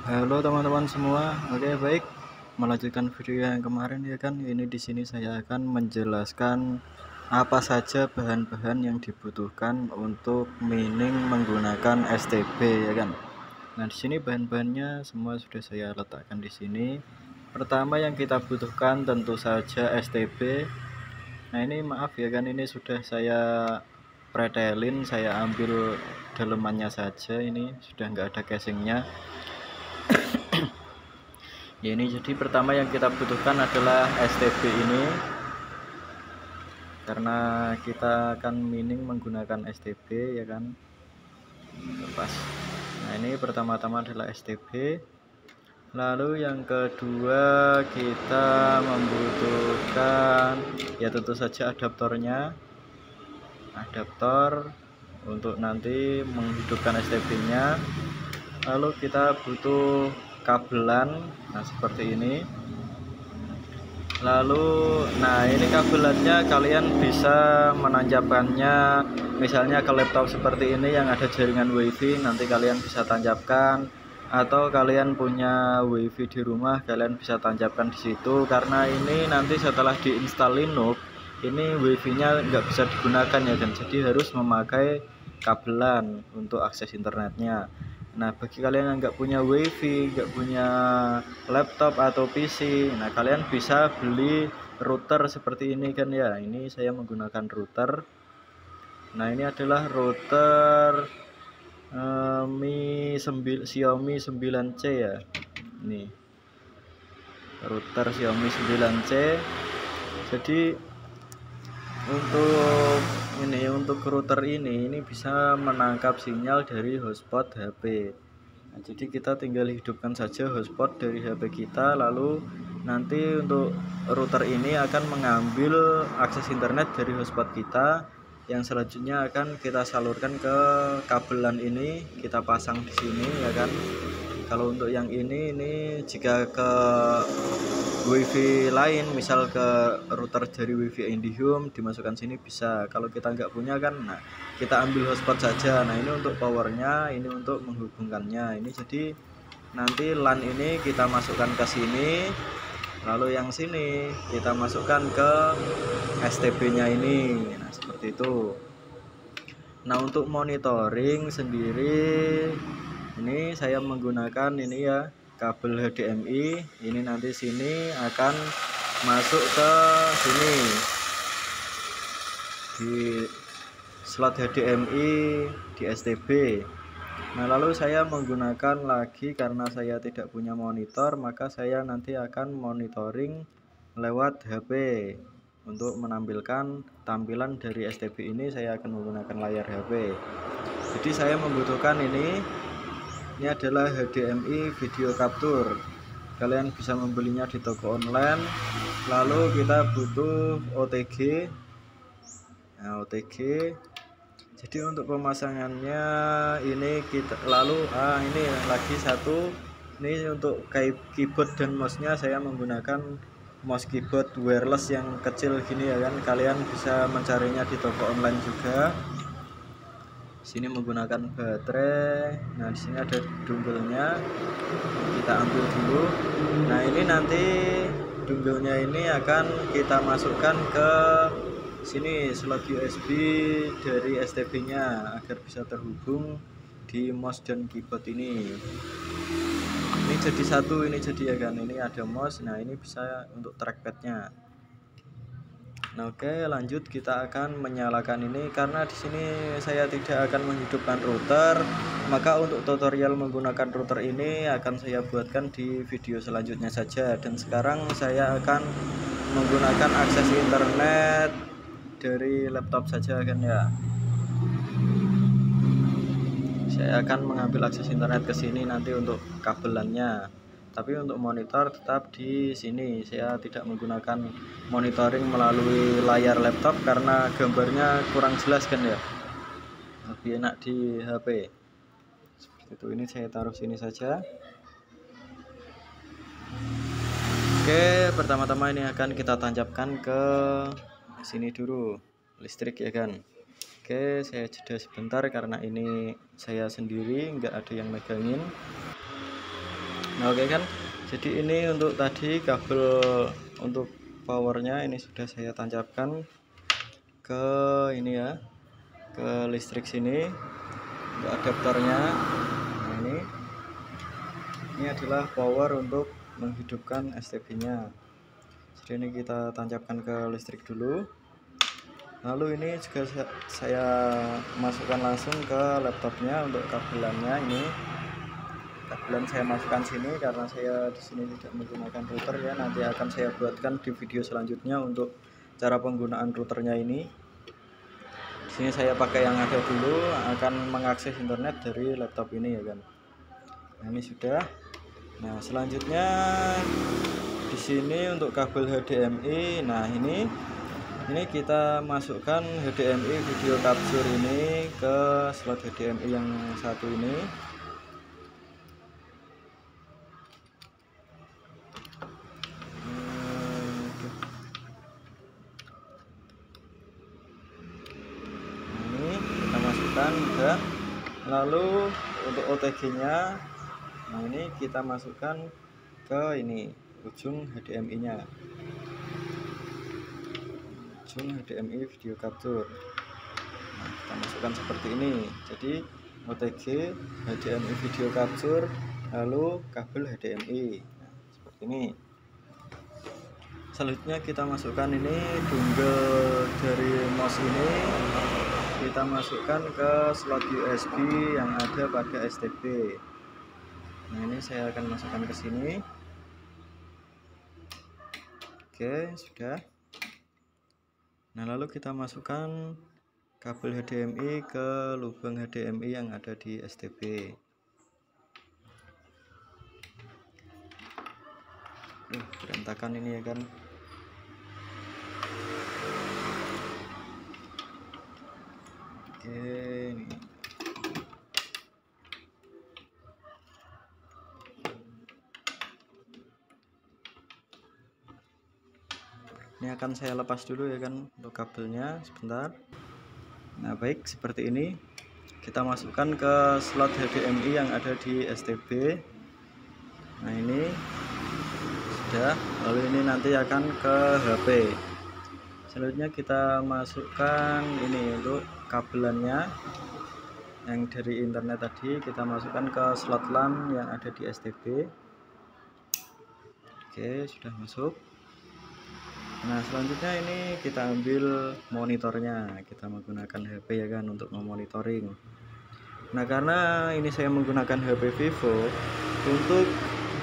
Halo teman-teman semua. Oke, baik. Melanjutkan video yang kemarin ya kan. Ini di sini saya akan menjelaskan apa saja bahan-bahan yang dibutuhkan untuk mining menggunakan STB ya kan. Nah, di sini bahan-bahannya semua sudah saya letakkan di sini. Pertama yang kita butuhkan tentu saja STB. Nah, ini maaf ya kan, ini sudah saya pretelin, saya ambil dalemannya saja, ini sudah nggak ada casingnya. Ya, ini jadi pertama yang kita butuhkan adalah STB ini, karena kita akan mining menggunakan STB ya kan. Lepas. Nah, ini pertama-tama adalah STB. Lalu yang kedua kita membutuhkan ya tentu saja adaptornya, adaptor untuk nanti menghidupkan STB-nya. Lalu kita butuh kabelan, nah seperti ini. Lalu, nah ini kabelannya kalian bisa menancapkannya misalnya ke laptop seperti ini yang ada jaringan WiFi, nanti kalian bisa tancapkan, atau kalian punya WiFi di rumah, kalian bisa tancapkan di situ. Karena ini nanti setelah diinstal Linux, ini WiFi-nya nggak bisa digunakan ya kan, jadi harus memakai kabelan untuk akses internetnya. Nah, bagi kalian yang nggak punya WiFi, nggak punya laptop atau PC, nah kalian bisa beli router seperti ini kan ya. Ini saya menggunakan router. Nah, ini adalah router Xiaomi 9C ya. Ini router Xiaomi 9C. Jadi untuk router ini bisa menangkap sinyal dari hotspot HP. Nah, jadi kita tinggal hidupkan saja hotspot dari HP kita, lalu nanti untuk router ini akan mengambil akses internet dari hotspot kita, yang selanjutnya akan kita salurkan ke kabelan ini, kita pasang di sini ya kan. Kalau untuk yang ini jika ke WiFi lain, misal ke router dari WiFi IndiHome dimasukkan sini bisa. Kalau kita nggak punya kan, nah kita ambil hotspot saja. Nah, ini untuk powernya, ini untuk menghubungkannya. Ini jadi nanti LAN ini kita masukkan ke sini, lalu yang sini kita masukkan ke STB-nya ini. Nah, seperti itu. Nah, untuk monitoring sendiri ini saya menggunakan ini ya, kabel HDMI. Ini nanti sini akan masuk ke sini di slot HDMI di STB. Nah, lalu saya menggunakan lagi karena saya tidak punya monitor, maka saya nanti akan monitoring lewat HP. Untuk menampilkan tampilan dari STB ini saya akan menggunakan layar HP. Jadi saya membutuhkan ini adalah HDMI video capture. Kalian bisa membelinya di toko online. Lalu kita butuh OTG. Nah, OTG. Jadi untuk pemasangannya ini kita ini lagi satu. Ini untuk keyboard dan mouse-nya saya menggunakan mouse keyboard wireless yang kecil gini ya kan. Kalian bisa mencarinya di toko online juga. Sini menggunakan baterai. Nah, di sini ada dongle-nya. Kita ambil dulu. Nah, ini nanti dongle-nya ini akan kita masukkan ke sini slot USB dari STB-nya agar bisa terhubung di mouse dan keyboard ini. Ini jadi satu, ini jadi ya kan. Ini ada mouse. Nah, ini bisa untuk trackpad-nya. Nah, oke, lanjut kita akan menyalakan ini. Karena di sini saya tidak akan menghidupkan router, maka untuk tutorial menggunakan router ini akan saya buatkan di video selanjutnya saja. Dan sekarang saya akan menggunakan akses internet dari laptop saja kan ya. Saya akan mengambil akses internet ke sini nanti untuk kabelannya. Tapi untuk monitor tetap di sini. Saya tidak menggunakan monitoring melalui layar laptop karena gambarnya kurang jelas kan ya. Lebih enak di HP. Seperti itu. Ini saya taruh sini saja. Oke, pertama-tama ini akan kita tancapkan ke sini dulu, listrik ya kan. Oke, saya jeda sebentar karena ini saya sendiri, nggak ada yang megangin. Nah, oke kan, jadi ini untuk tadi kabel untuk powernya ini sudah saya tancapkan ke ini ya, ke listrik sini untuk adaptornya. Nah, ini adalah power untuk menghidupkan STB nya. Jadi ini kita tancapkan ke listrik dulu, lalu ini juga saya masukkan langsung ke laptopnya untuk kabelannya. Ini kabelan saya masukkan sini karena saya di sini tidak menggunakan router ya, nanti akan saya buatkan di video selanjutnya untuk cara penggunaan routernya ini. Di sini saya pakai yang ada dulu, akan mengakses internet dari laptop ini ya kan. Nah, ini sudah. Nah, selanjutnya di sini untuk kabel HDMI. Nah, ini kita masukkan HDMI video capture ini ke slot HDMI yang satu ini. Udah. Lalu untuk OTG nya, nah ini kita masukkan ke ini ujung HDMI nya, ujung HDMI video capture. Nah, kita masukkan seperti ini. Jadi OTG, HDMI video capture, lalu kabel HDMI. Nah, seperti ini. Selanjutnya kita masukkan ini dongle dari mouse ini, kita masukkan ke slot USB yang ada pada STB. Nah, ini saya akan masukkan ke sini. Oke, sudah. Nah, lalu kita masukkan kabel HDMI ke lubang HDMI yang ada di STB. Berantakan ini ya kan. Oke, ini akan saya lepas dulu ya kan untuk kabelnya sebentar. Nah, baik, seperti ini kita masukkan ke slot HDMI yang ada di STB. Nah, ini sudah. Lalu ini nanti akan ke HP. Selanjutnya kita masukkan ini untuk kabelannya yang dari internet tadi, kita masukkan ke slot LAN yang ada di STB. Oke, sudah masuk. Nah, selanjutnya ini kita ambil monitornya, kita menggunakan HP ya kan untuk memonitoring. Nah, karena ini saya menggunakan HP Vivo, untuk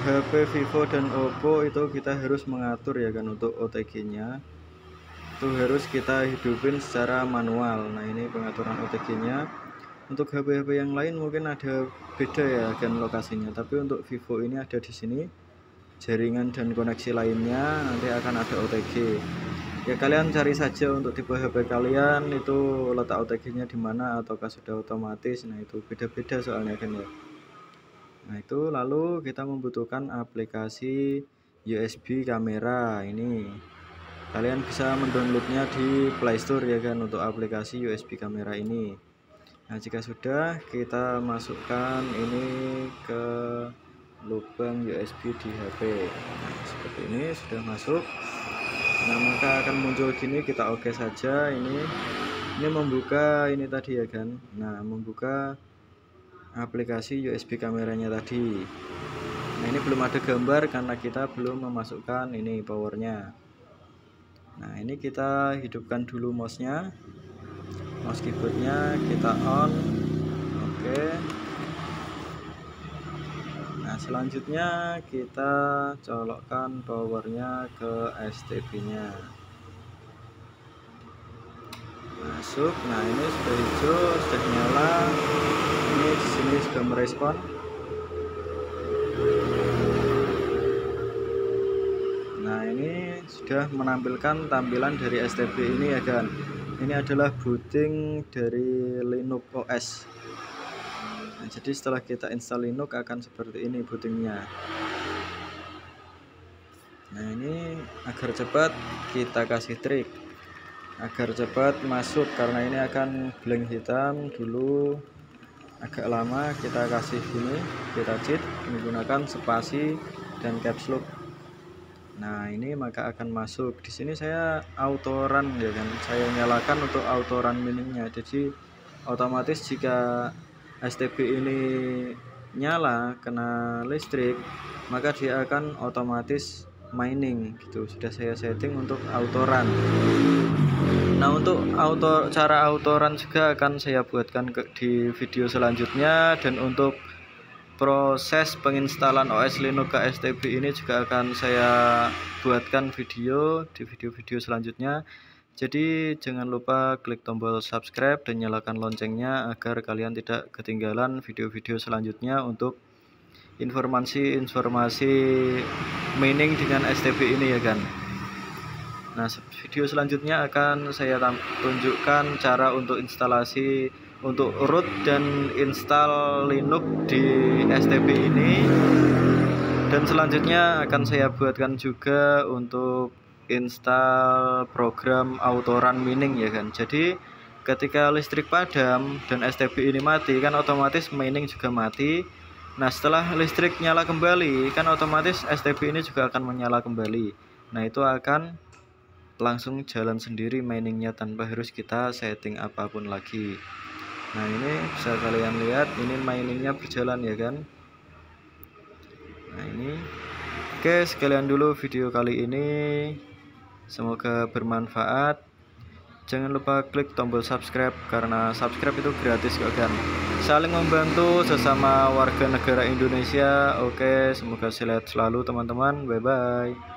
HP Vivo dan Oppo itu kita harus mengatur ya kan untuk OTG nya itu harus kita hidupin secara manual. Nah, ini pengaturan OTG nya. Untuk HP-HP yang lain mungkin ada beda ya kan lokasinya, tapi untuk Vivo ini ada di sini jaringan dan koneksi lainnya, nanti akan ada OTG ya. Kalian cari saja untuk tipe HP kalian itu letak OTG nya di mana, ataukah sudah otomatis. Nah, itu beda-beda soalnya kan ya. Nah, itu lalu kita membutuhkan aplikasi USB kamera. Ini kalian bisa mendownloadnya di Play Store ya kan untuk aplikasi USB kamera ini. Nah, jika sudah, kita masukkan ini ke lubang USB di HP. Nah, seperti ini sudah masuk. Nah, maka akan muncul gini, kita oke saja. Ini membuka ini tadi ya kan. Nah, membuka aplikasi USB kameranya tadi. Nah, ini belum ada gambar karena kita belum memasukkan ini powernya. Nah, ini kita hidupkan dulu mouse-nya, mouse keyboardnya kita on. Oke. Nah, selanjutnya kita colokkan powernya ke STB nya, masuk. Nah, ini sudah hijau, sudah nyala. Ini di sini sudah merespon. Nah, ini sudah menampilkan tampilan dari STB ini ya kan. Ini adalah booting dari Linux OS. Nah, jadi setelah kita install Linux akan seperti ini bootingnya. Nah, ini agar cepat kita kasih trik agar cepat masuk, karena ini akan blank hitam dulu. agak lama kita kasih gini, kita cheat menggunakan spasi dan caps lock. Nah ini maka akan masuk. Di sini saya auto run ya kan, saya nyalakan untuk auto run miningnya. Jadi otomatis jika STB ini nyala kena listrik, maka dia akan otomatis mining gitu. Sudah saya setting untuk auto run. Nah untuk cara auto run juga akan saya buatkan di video selanjutnya, dan untuk proses penginstalan OS Linux ke STB ini juga akan saya buatkan video di video-video selanjutnya. Jadi jangan lupa klik tombol subscribe dan nyalakan loncengnya agar kalian tidak ketinggalan video-video selanjutnya untuk informasi-informasi mining dengan STB ini ya kan. Nah video selanjutnya akan saya tunjukkan cara untuk instalasi, untuk root dan install Linux di STB ini, dan selanjutnya akan saya buatkan juga untuk install program auto run mining ya kan. Jadi ketika listrik padam dan STB ini mati kan otomatis mining juga mati. Nah setelah listrik nyala kembali kan otomatis STB ini juga akan menyala kembali. Nah itu akan langsung jalan sendiri miningnya tanpa harus kita setting apapun lagi. Nah ini bisa kalian lihat, ini miningnya berjalan ya kan. Nah ini oke, sekalian dulu video kali ini, semoga bermanfaat. Jangan lupa klik tombol subscribe karena subscribe itu gratis kok kan. Saling membantu sesama warga negara Indonesia. Oke, semoga sehat selalu teman-teman. Bye bye.